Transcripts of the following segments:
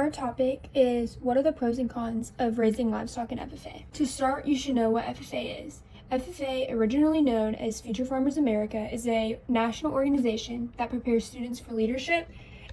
our topic is what are the pros and cons of raising livestock in FFA? To start, you should know what FFA is. FFA, originally known as Future Farmers America, is a national organization that prepares students for leadership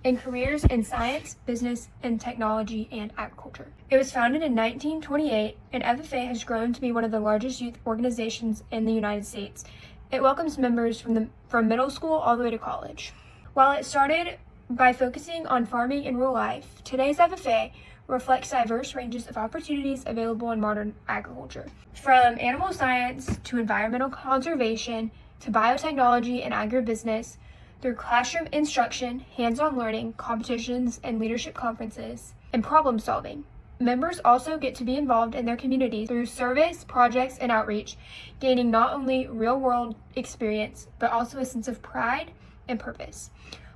and careers in science, business, and technology and agriculture. It was founded in 1928, and FFA has grown to be one of the largest youth organizations in the United States. It welcomes members from middle school all the way to college. While it started by focusing on farming and rural life, today's FFA reflects diverse ranges of opportunities available in modern agriculture, from animal science to environmental conservation to biotechnology and agribusiness, through classroom instruction, hands-on learning, competitions, and leadership conferences, and problem solving. Members also get to be involved in their communities through service, projects, and outreach, gaining not only real-world experience, but also a sense of pride and purpose.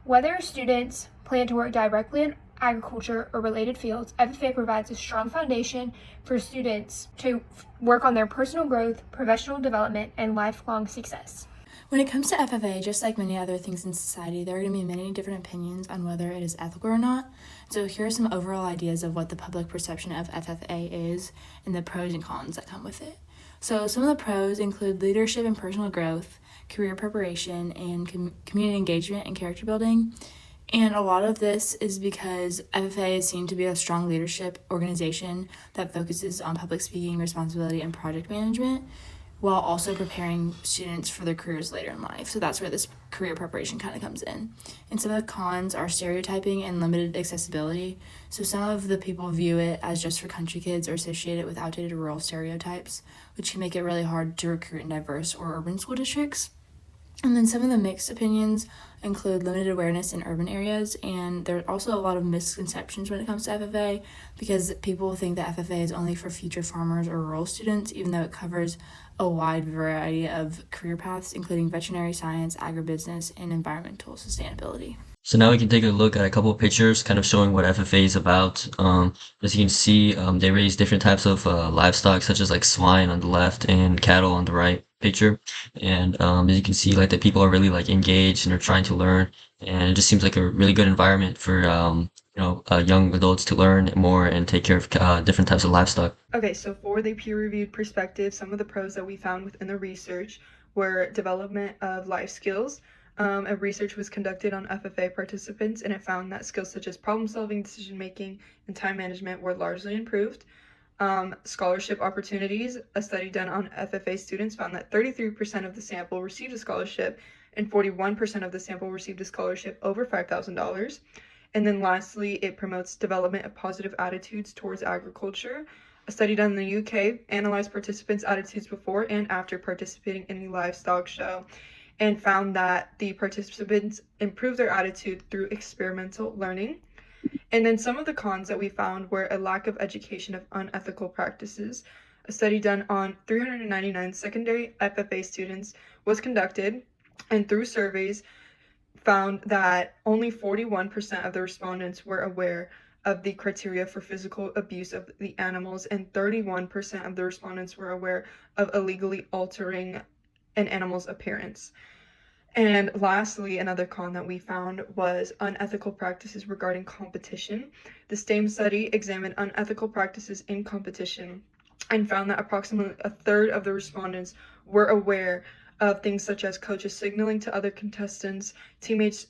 Whether students plan to work directly in agriculture or related fields, FFA provides a strong foundation for students to work on their personal growth, professional development, and lifelong success. When it comes to FFA, just like many other things in society, there are going to be many different opinions on whether it is ethical or not. So here are some overall ideas of what the public perception of FFA is and the pros and cons that come with it. So some of the pros include leadership and personal growth, career preparation, and community engagement and character building. And a lot of this is because FFA is seen to be a strong leadership organization that focuses on public speaking, responsibility, and project management, while also preparing students for their careers later in life. So that's where this career preparation kind of comes in. And some of the cons are stereotyping and limited accessibility. So some of the people view it as just for country kids or associate it with outdated rural stereotypes, which can make it really hard to recruit in diverse or urban school districts. And then some of the mixed opinions include limited awareness in urban areas, and there are also a lot of misconceptions when it comes to FFA because people think that FFA is only for future farmers or rural students, even though it covers a wide variety of career paths, including veterinary science, agribusiness, and environmental sustainability. So now we can take a look at a couple of pictures kind of showing what FFA is about. As you can see, they raise different types of livestock, such as like swine on the left and cattle on the right picture. And as you can see, like the people are really like engaged and are trying to learn. And it just seems like a really good environment for young adults to learn more and take care of different types of livestock. Okay, so for the peer-reviewed perspective, some of the pros that we found within the research were development of life skills. A research was conducted on FFA participants, and it found that skills such as problem-solving, decision-making, and time management were largely improved. Scholarship opportunities. A study done on FFA students found that 33% of the sample received a scholarship, and 41% of the sample received a scholarship over $5,000. And then lastly, it promotes development of positive attitudes towards agriculture. A study done in the UK analyzed participants' attitudes before and after participating in a livestock show, and found that the participants improved their attitude through experimental learning. And then some of the cons that we found were a lack of education of unethical practices. A study done on 399 secondary FFA students was conducted, and through surveys found that only 41% of the respondents were aware of the criteria for physical abuse of the animals, and 31% of the respondents were aware of illegally altering an animal's appearance. And lastly, another con that we found was unethical practices regarding competition. The same study examined unethical practices in competition and found that approximately a third of the respondents were aware of things such as coaches signaling to other contestants, teammates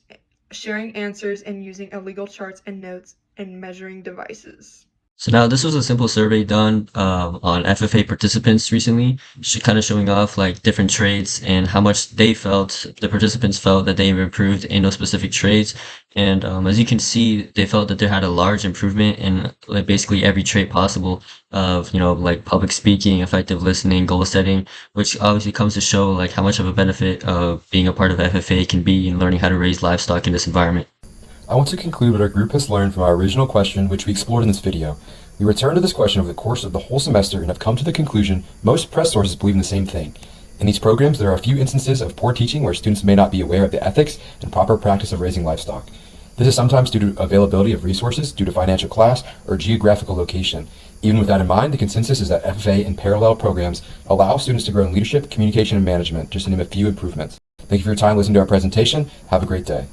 sharing answers, and using illegal charts and notes and measuring devices. So now this was a simple survey done on FFA participants recently, kind of showing off like different traits and how much the participants felt that they've improved in those specific traits. And as you can see, they felt that they had a large improvement in like basically every trait possible of, like public speaking, effective listening, goal setting, which obviously comes to show like how much of a benefit of being a part of FFA can be in learning how to raise livestock in this environment. I want to conclude what our group has learned from our original question, which we explored in this video. We returned to this question over the course of the whole semester and have come to the conclusion most press sources believe in the same thing. In these programs, there are a few instances of poor teaching where students may not be aware of the ethics and proper practice of raising livestock. This is sometimes due to availability of resources, due to financial class, or geographical location. Even with that in mind, the consensus is that FFA and parallel programs allow students to grow in leadership, communication, and management, just to name a few improvements. Thank you for your time listening to our presentation. Have a great day.